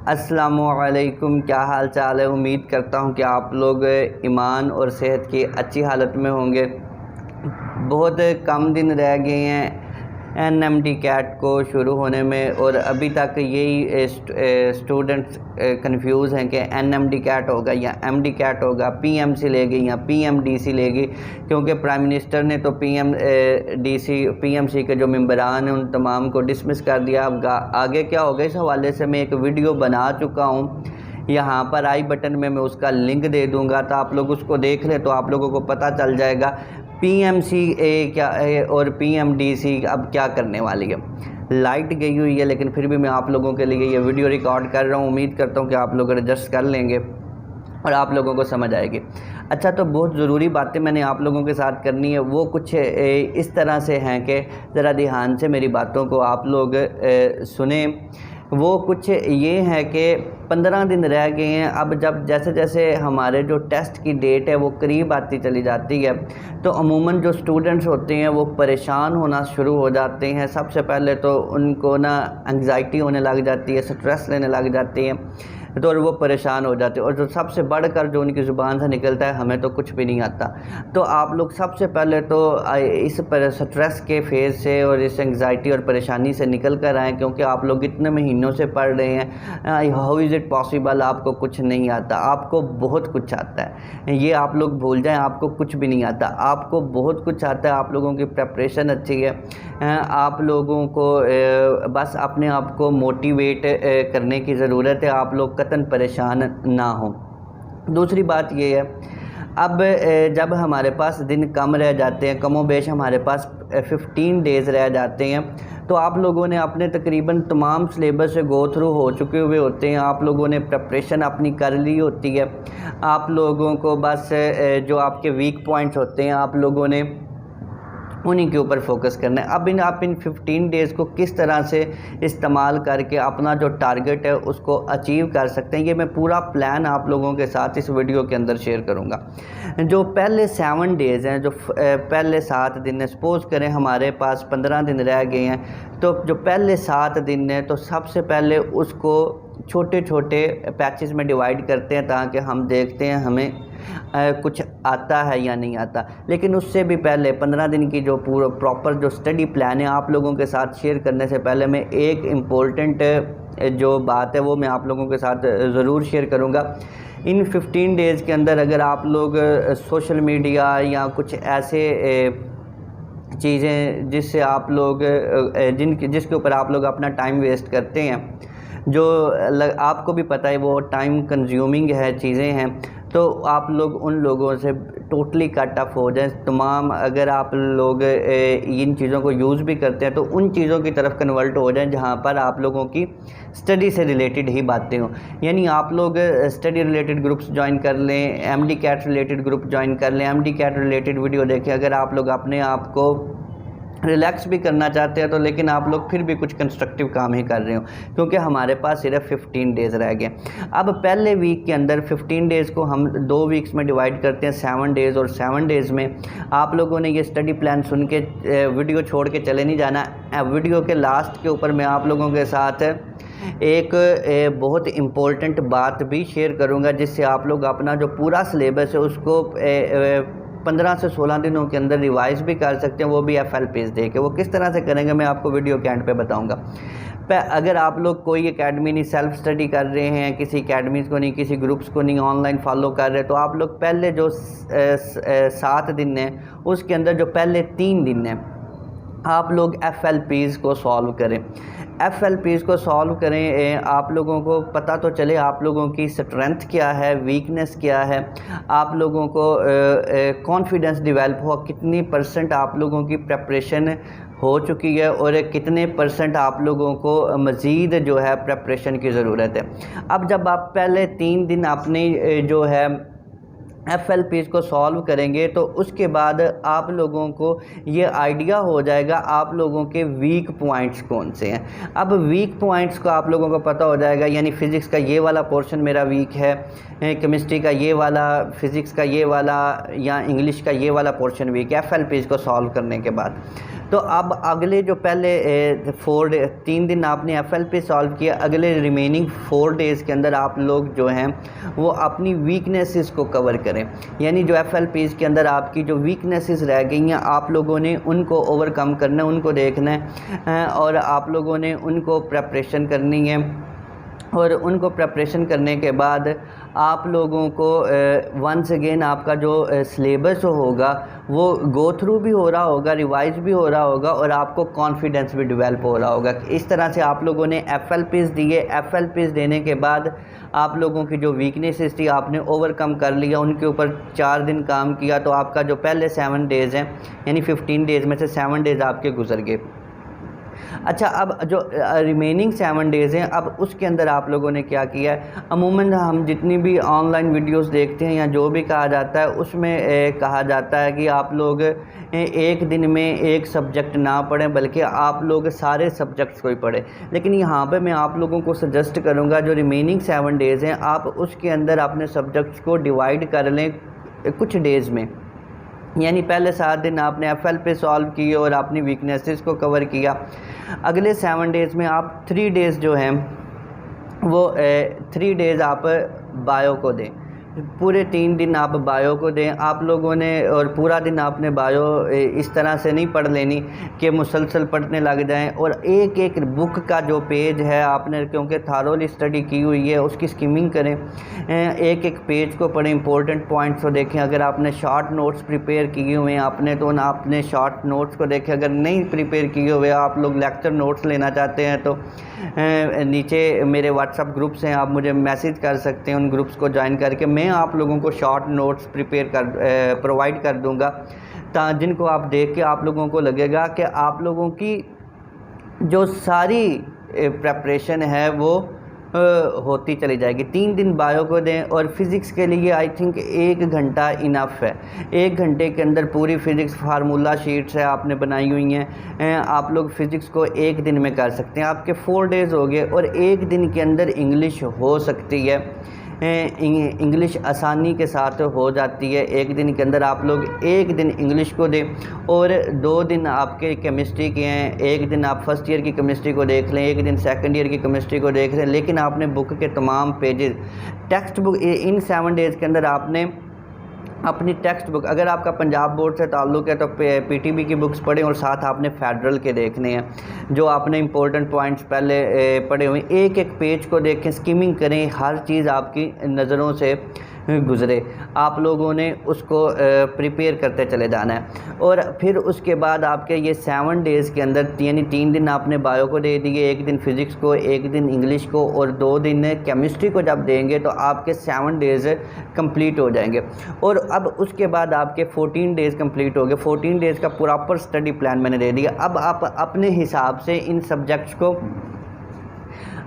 अस्सलामुअलैकुम, क्या हाल चाल है। उम्मीद करता हूँ कि आप लोग ईमान और सेहत की अच्छी हालत में होंगे। बहुत कम दिन रह गए हैं एनएमडी कैट को शुरू होने में और अभी तक यही स्टूडेंट्स कंफ्यूज हैं कि एनएमडी कैट होगा या एमडी कैट होगा, पीएमसी लेगी या पीएमडीसी लेगी, क्योंकि प्राइम मिनिस्टर ने तो पीएमसी के जो मेंबरान हैं उन तमाम को डिसमिस कर दिया। अब आगे क्या होगा, इस हवाले से मैं एक वीडियो बना चुका हूँ। यहाँ पर आई बटन में मैं उसका लिंक दे दूँगा, तो आप लोग उसको देख लें तो आप लोगों को पता चल जाएगा पीएमसी क्या और पीएमडीसी अब क्या करने वाली है। लाइट गई हुई है लेकिन फिर भी मैं आप लोगों के लिए ये वीडियो रिकॉर्ड कर रहा हूँ। उम्मीद करता हूँ कि आप लोग एडजस्ट कर लेंगे और आप लोगों को समझ आएगी। अच्छा, तो बहुत ज़रूरी बातें मैंने आप लोगों के साथ करनी है, वो कुछ इस तरह से हैं कि ज़रा ध्यान से मेरी बातों को आप लोग सुने। वो कुछ ये है कि 15 दिन रह गए हैं। अब जब जैसे जैसे हमारे जो टेस्ट की डेट है वो करीब आती चली जाती है, तो अमूमन जो स्टूडेंट्स होते हैं वो परेशान होना शुरू हो जाते हैं। सबसे पहले तो उनको ना एंग्जाइटी होने लग जाती है, स्ट्रेस लेने लग जाती है, तो वो परेशान हो जाते हैं। और जो सबसे बढ़कर जो उनकी ज़ुबान से निकलता है, हमें तो कुछ भी नहीं आता। तो आप लोग सबसे पहले तो इस पर स्ट्रेस के फेज़ से और इस एंग्जाइटी और परेशानी से निकल कर आएँ, क्योंकि आप लोग इतने महीनों से पढ़ रहे हैं। हाउ इज़ इट पॉसिबल, आपको कुछ नहीं आता? आपको बहुत कुछ आता है, ये आप लोग भूल जाएं। आपको कुछ भी नहीं आता, आपको बहुत कुछ आता है। आप लोगों की प्रेपरेशन अच्छी है। आप लोगों को बस अपने आप को मोटिवेट करने की ज़रूरत है। आप लोग कतन परेशान ना हो। दूसरी बात ये है, अब जब हमारे पास दिन कम रह जाते हैं, कमो बेश हमारे पास 15 डेज़ रह जाते हैं, तो आप लोगों ने अपने तकरीबन तमाम सिलेबस से गो थ्रू हो चुके हुए होते हैं। आप लोगों ने प्रेपरेशन अपनी कर ली होती है। आप लोगों को बस जो आपके वीक पॉइंट्स होते हैं आप लोगों ने उन्हीं के ऊपर फोकस करना है। अब आप इन 15 डेज़ को किस तरह से इस्तेमाल करके अपना जो टारगेट है उसको अचीव कर सकते हैं, ये मैं पूरा प्लान आप लोगों के साथ इस वीडियो के अंदर शेयर करूंगा। जो पहले 7 डेज़ हैं, जो पहले 7 दिन है, सपोज़ करें हमारे पास 15 दिन रह गए हैं, तो जो पहले 7 दिन हैं तो सबसे पहले उसको छोटे छोटे पैचेस में डिवाइड करते हैं, ताकि हम देखते हैं हमें कुछ आता है या नहीं आता। लेकिन उससे भी पहले 15 दिन की जो पूरा प्रॉपर जो स्टडी प्लान है आप लोगों के साथ शेयर करने से पहले मैं एक इम्पोर्टेंट जो बात है वो मैं आप लोगों के साथ ज़रूर शेयर करूँगा। इन 15 डेज़ के अंदर अगर आप लोग सोशल मीडिया या कुछ ऐसे चीज़ें जिससे आप लोग जिसके ऊपर आप लोग अपना टाइम वेस्ट करते हैं, जो आपको भी पता है वो टाइम कंज्यूमिंग है चीज़ें हैं, तो आप लोग उन लोगों से टोटली कट ऑफ हो जाएं। तमाम अगर आप लोग इन चीज़ों को यूज़ भी करते हैं तो उन चीज़ों की तरफ कन्वर्ट हो जाएं जहां पर आप लोगों की स्टडी से रिलेटेड ही बातें हों। यानी आप लोग स्टडी रिलेटेड ग्रुप्स ज्वाइन कर लें, MD CAT related group join कर लें, एमडी कैट रिलेटेड वीडियो देखें। अगर आप लोग अपने आप को रिलैक्स भी करना चाहते हैं तो, लेकिन आप लोग फिर भी कुछ कंस्ट्रक्टिव काम ही कर रहे हो, क्योंकि हमारे पास सिर्फ 15 डेज़ रह गए। अब पहले वीक के अंदर 15 डेज़ को हम 2 वीक्स में डिवाइड करते हैं, 7 डेज़ और 7 डेज़ में आप लोगों ने ये स्टडी प्लान सुन के वीडियो छोड़ के चले नहीं जाना। वीडियो के लास्ट के ऊपर मैं आप लोगों के साथ एक बहुत इम्पोर्टेंट बात भी शेयर करूँगा, जिससे आप लोग अपना जो पूरा सिलेबस है उसको 15 से 16 दिनों के अंदर रिवाइज भी कर सकते हैं, वो भी FL पेज दे के। वो किस तरह से करेंगे मैं आपको वीडियो के एंड पे बताऊंगा। अगर आप लोग कोई एकेडमी नहीं, सेल्फ स्टडी कर रहे हैं, किसी एकेडमीज़ को नहीं, किसी ग्रुप्स को नहीं, ऑनलाइन फॉलो कर रहे, तो आप लोग पहले जो 7 दिन हैं उसके अंदर जो पहले 3 दिन हैं आप लोग FLPs को सॉल्व करें। FLPs को सॉल्व करें, आप लोगों को पता तो चले आप लोगों की स्ट्रेंथ क्या है, वीकनेस क्या है, आप लोगों को कॉन्फिडेंस डेवलप हो, कितनी % आप लोगों की प्रेपरेशन हो चुकी है और कितने % आप लोगों को मज़ीद जो है प्रेपरेशन की ज़रूरत है। अब जब आप पहले 3 दिन अपनी जो है FLPs को सॉल्व करेंगे तो उसके बाद आप लोगों को ये आइडिया हो जाएगा आप लोगों के वीक पॉइंट्स कौन से हैं। अब वीक पॉइंट्स को आप लोगों को पता हो जाएगा, यानी फ़िज़िक्स का ये वाला पोर्शन मेरा वीक है, केमिस्ट्री का ये वाला, फ़िज़िक्स का ये वाला या इंग्लिश का ये वाला पोर्शन वीक है FLPs को सॉल्व करने के बाद। तो अब अगले जो पहले 3 दिन आपने FLP सॉल्व किया, अगले रिमेनिंग 4 डेज़ के अंदर आप लोग जो हैं वो अपनी वीकनेसेस को कवर करें। यानी जो FLPs के अंदर आपकी जो वीकनेसेस रह गई हैं आप लोगों ने उनको ओवरकम करना है, उनको देखना है और आप लोगों ने उनको प्रेपरेशन करनी है। और उनको प्रेपरेशन करने के बाद आप लोगों को वंस अगेन आपका जो सिलेबस होगा वो गो थ्रू भी हो रहा होगा, रिवाइज भी हो रहा होगा और आपको कॉन्फिडेंस भी डेवलप हो रहा होगा। इस तरह से आप लोगों ने FLPs दिए, FLPs देने के बाद आप लोगों की जो वीकनेसेस थी आपने ओवरकम कर लिया, उनके ऊपर 4 दिन काम किया तो आपका जो पहले 7 डेज़ हैं यानी 15 डेज़ में से 7 डेज़ आपके गुजर गए। अच्छा, अब जो रिमेनिंग 7 डेज़ हैं अब उसके अंदर आप लोगों ने क्या किया है। अमूमन हम जितनी भी ऑनलाइन वीडियोस देखते हैं या जो भी कहा जाता है उसमें कहा जाता है कि आप लोग एक दिन में एक सब्जेक्ट ना पढ़ें बल्कि आप लोग सारे सब्जेक्ट्स को ही पढ़ें। लेकिन यहाँ पे मैं आप लोगों को सजेस्ट करूँगा जो रिमेनिंग 7 डेज़ हैं आप उसके अंदर अपने सब्जेक्ट्स को डिवाइड कर लें कुछ डेज़ में। यानी पहले 7 दिन आपने FLP सॉल्व किए और अपनी वीकनेसेस को कवर किया। अगले 7 डेज़ में आप 3 डेज़ जो हैं वो 3 डेज़ आप बायो को दें, पूरे 3 दिन आप बायो को दें आप लोगों ने। और पूरा दिन आपने बायो इस तरह से नहीं पढ़ लेनी कि मुसलसल पढ़ने लग जाएं और एक एक बुक का जो पेज है आपने, क्योंकि थारोली स्टडी की हुई है, उसकी स्किमिंग करें, एक एक पेज को पढ़ें, इंपॉर्टेंट पॉइंट्स को देखें। अगर आपने शॉर्ट नोट्स प्रिपेयर किए हुए हैं आपने तो आपने शॉर्ट नोट्स को देखें। अगर नहीं प्रिपेयर किए हुए आप लोग लेक्चर नोट्स लेना चाहते हैं तो नीचे मेरे व्हाट्सअप ग्रुप्स हैं, आप मुझे मैसेज कर सकते हैं, उन ग्रुप्स को ज्वाइन करके मैं आप लोगों को शॉर्ट नोट्स प्रोवाइड कर दूंगा जिनको आप देख के आप लोगों को लगेगा कि आप लोगों की जो सारी प्रेपरेशन है वो होती चली जाएगी। 3 दिन बायो को दें और फिज़िक्स के लिए आई थिंक 1 घंटा इनफ है। 1 घंटे के अंदर पूरी फ़िज़िक्स फार्मूला शीट्स है आपने बनाई हुई हैं, आप लोग फ़िज़िक्स को 1 दिन में कर सकते हैं। आपके 4 डेज़ हो गए और 1 दिन के अंदर इंग्लिश हो सकती है, इंग्लिश आसानी के साथ हो जाती है। 1 दिन के अंदर आप लोग 1 दिन इंग्लिश को दें और 2 दिन आपके केमिस्ट्री के हैं। 1 दिन आप फर्स्ट ईयर की केमिस्ट्री को देख लें, 1 दिन सेकंड ईयर की केमिस्ट्री को देख लें। लेकिन आपने बुक के तमाम pages text book in 7 days के अंदर आपने अपनी टेक्स्ट बुक, अगर आपका पंजाब बोर्ड से ताल्लुक़ है तो PTB की बुक्स पढ़ें और साथ आपने फेडरल के देखने हैं जो आपने इंपॉर्टेंट पॉइंट्स पहले पढ़े हुए। एक एक पेज को देखें, स्किमिंग करें, हर चीज़ आपकी नज़रों से गुज़रे, आप लोगों ने उसको प्रिपेयर करते चले जाना है। और फिर उसके बाद आपके ये 7 डेज़ के अंदर यानी 3 दिन आपने बायो को दे दिए, 1 दिन फ़िज़िक्स को, 1 दिन इंग्लिश को और 2 दिन केमिस्ट्री को जब देंगे तो आपके 7 डेज़ कंप्लीट हो जाएंगे। और अब उसके बाद आपके 14 डेज़ कंप्लीट हो गए। 14 डेज़ का प्रॉपर स्टडी प्लान मैंने दे दिया। अब आप अपने हिसाब से इन सब्जेक्ट्स को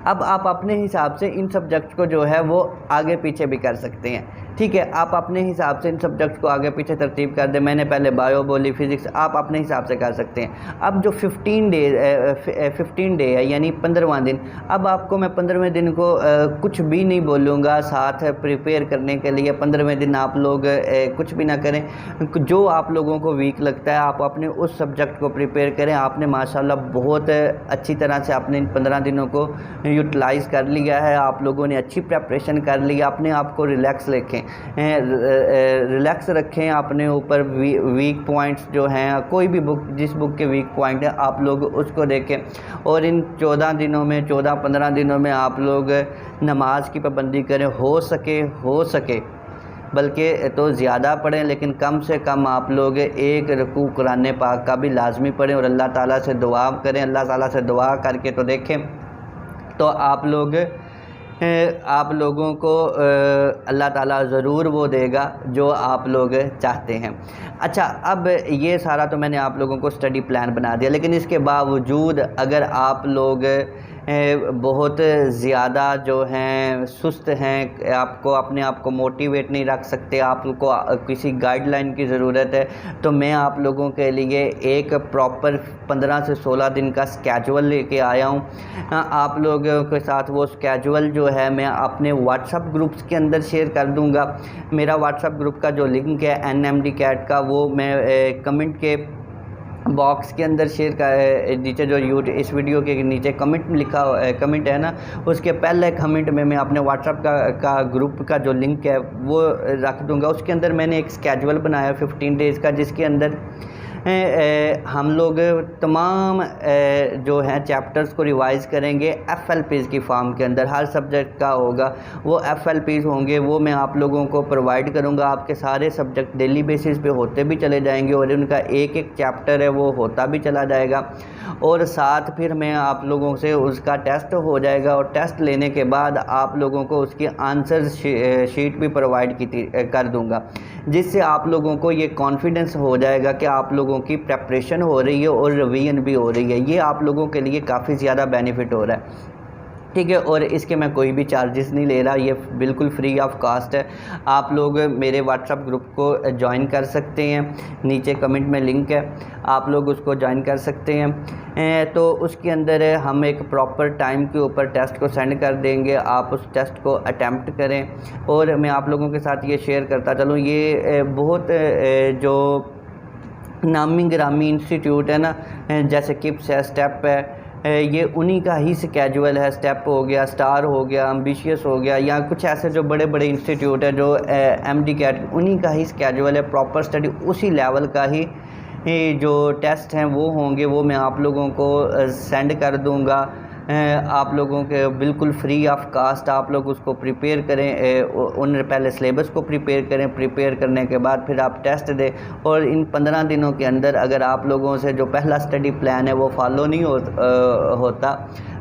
इन सब्जेक्ट्स को जो है वो आगे पीछे भी कर सकते हैं। ठीक है, आप अपने हिसाब से इन सब्जेक्ट्स को आगे पीछे तरतीब कर दें। मैंने पहले बायो बोली, फिज़िक्स, आप अपने हिसाब से कर सकते हैं। अब जो 15 डे है यानी 15वां दिन, अब आपको मैं 15वें दिन को कुछ भी नहीं बोलूँगा साथ प्रिपेयर करने के लिए। 15वें दिन आप लोग कुछ भी ना करें, जो आप लोगों को वीक लगता है आप अपने उस सब्जेक्ट को प्रिपेयर करें। आपने माशाल्लाह बहुत अच्छी तरह से अपने इन 15 दिनों को यूटिलाइज़ कर लिया है, आप लोगों ने अच्छी प्रेपरेशन कर ली। अपने आप को रिलैक्स रखें अपने ऊपर। वीक पॉइंट्स जो हैं, कोई भी बुक, जिस बुक के वीक पॉइंट है आप लोग उसको देखें। और इन 14-15 दिनों में आप लोग नमाज की पाबंदी करें, हो सके बल्कि तो ज़्यादा पढ़ें, लेकिन कम से कम आप लोग 1 रकू कुरान पाक का भी लाजमी पढ़ें और अल्लाह ताला से दुआ करें। अल्लाह ताला से दुआ करके तो देखें तो आप लोगों को अल्लाह ताला ज़रूर वो देगा जो आप लोग चाहते हैं। अच्छा, अब ये सारा तो मैंने आप लोगों को स्टडी प्लान बना दिया, लेकिन इसके बावजूद अगर आप लोग बहुत ज़्यादा जो हैं सुस्त हैं, आपको अपने आप को मोटिवेट नहीं रख सकते, आपको किसी गाइडलाइन की ज़रूरत है, तो मैं आप लोगों के लिए एक प्रॉपर 15 से 16 दिन का स्केजुअल लेके आया हूँ। आप लोगों के साथ वो स्केजुअल जो है मैं अपने व्हाट्सअप ग्रुप्स के अंदर शेयर कर दूँगा। मेरा व्हाट्सअप ग्रुप का जो लिंक है NMD CAT का, वो मैं कमेंट के बॉक्स के अंदर शेयर कर, नीचे जो इस वीडियो के नीचे कमेंट लिखा कमेंट है ना, उसके पहले कमेंट में मैं अपने व्हाट्सअप का ग्रुप का जो लिंक है वो रख दूंगा। उसके अंदर मैंने एक स्केजुअल बनाया 15 डेज़ का, जिसके अंदर हम लोग तमाम जो हैं चैप्टर्स को रिवाइज़ करेंगे FLPs की फॉर्म के अंदर। हर सब्जेक्ट का होगा, वो FLPs होंगे, वो मैं आप लोगों को प्रोवाइड करूंगा। आपके सारे सब्जेक्ट डेली बेसिस पे होते भी चले जाएंगे और उनका एक एक चैप्टर है वो होता भी चला जाएगा। और साथ फिर मैं आप लोगों से उसका टेस्ट हो जाएगा, और टेस्ट लेने के बाद आप लोगों को उसकी आंसर शीट भी प्रोवाइड कर दूँगा, जिससे आप लोगों को ये कॉन्फिडेंस हो जाएगा कि आप लोगों की प्रेपरेशन हो रही है और रिवीजन भी हो रही है। ये आप लोगों के लिए काफ़ी ज़्यादा बेनिफिट हो रहा है, ठीक है। और इसके मैं कोई भी चार्जेस नहीं ले रहा, ये बिल्कुल फ्री ऑफ कास्ट है। आप लोग मेरे व्हाट्सअप ग्रुप को ज्वाइन कर सकते हैं, नीचे कमेंट में लिंक है, आप लोग उसको ज्वाइन कर सकते हैं। तो उसके अंदर हम एक प्रॉपर टाइम के ऊपर टेस्ट को सेंड कर देंगे, आप उस टेस्ट को अटैम्प्ट करें। और मैं आप लोगों के साथ ये शेयर करता चलूँ, ये बहुत जो नामी गिरामी इंस्टीट्यूट है ना, जैसे किप्स है, स्टेप है, ये उन्हीं का ही स्केजुअल है। स्टेप हो गया, स्टार हो गया, एम्बिशियस हो गया, या कुछ ऐसे जो बड़े बड़े इंस्टीट्यूट है जो MD CAT, उन्हीं का ही स्केजुअल है। प्रॉपर स्टडी उसी लेवल का ही जो टेस्ट हैं वो होंगे, वो मैं आप लोगों को सेंड कर दूंगा। आप लोगों के बिल्कुल फ्री ऑफ कास्ट आप लोग उसको प्रिपेयर करें, उन पहले सिलेबस को प्रिपेयर करें, प्रिपेयर करने के बाद फिर आप टेस्ट दें। और इन 15 दिनों के अंदर अगर आप लोगों से जो पहला स्टडी प्लान है वो फॉलो नहीं होता,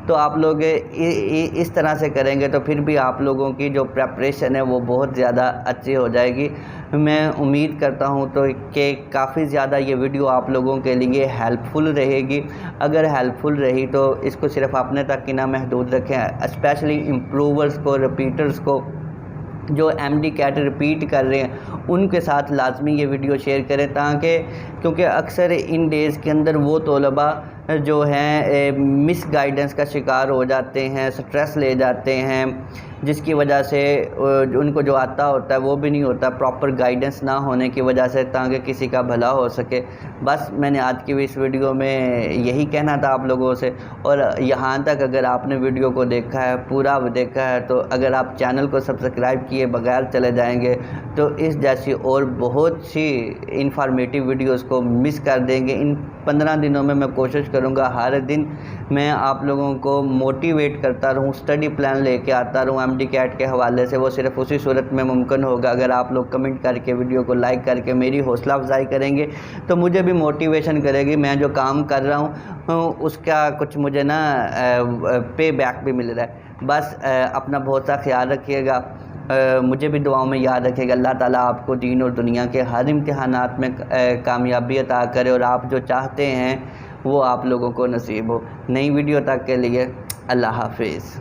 तो आप लोग इस तरह से करेंगे तो फिर भी आप लोगों की जो प्रेपरेशन है वो बहुत ज़्यादा अच्छी हो जाएगी। मैं उम्मीद करता हूं तो कि काफ़ी ज़्यादा ये वीडियो आप लोगों के लिए हेल्पफुल रहेगी। अगर हेल्पफुल रही तो इसको सिर्फ अपने तक ही ना महदूद रखें, स्पेशली इम्प्रूवर्स को, रिपीटर्स को, जो MD CAT रिपीट कर रहे हैं उनके साथ लाजमी ये वीडियो शेयर करें, ताकि क्योंकि अक्सर इन डेज़ के अंदर वो तलबा जो हैं मिस गाइडेंस का शिकार हो जाते हैं, स्ट्रेस ले जाते हैं, जिसकी वजह से उनको जो आता होता है वो भी नहीं होता, प्रॉपर गाइडेंस ना होने की वजह से, ताकि किसी का भला हो सके। बस मैंने आज की इस वीडियो में यही कहना था आप लोगों से। और यहाँ तक अगर आपने वीडियो को देखा है, पूरा देखा है, तो अगर आप चैनल को सब्सक्राइब किए बगैर चले जाएंगे तो इस जैसी और बहुत सी इंफॉर्मेटिव वीडियोस को मिस कर देंगे। इन 15 दिनों में मैं कोशिश करूँगा हर दिन मैं आप लोगों को मोटिवेट करता रहूँ, स्टडी प्लान लेके आता रहूँ MD CAT के हवाले से। वो सिर्फ उसी सूरत में मुमकिन होगा अगर आप लोग कमेंट करके, वीडियो को लाइक करके मेरी हौसला अफजाई करेंगे, तो मुझे भी मोटिवेशन करेगी। मैं जो काम कर रहा हूँ उसका कुछ मुझे ना पे बैक भी मिल रहा है। बस अपना बहुत सा ख्याल रखिएगा, मुझे भी दुआओं में याद रखिएगा। अल्लाह ताला आपको दीन और दुनिया के हर इम्तिहानात में कामयाबी अता करे और आप जो चाहते हैं वो आप लोगों को नसीब हो। नई वीडियो तक के लिए अल्लाह हाफिज़।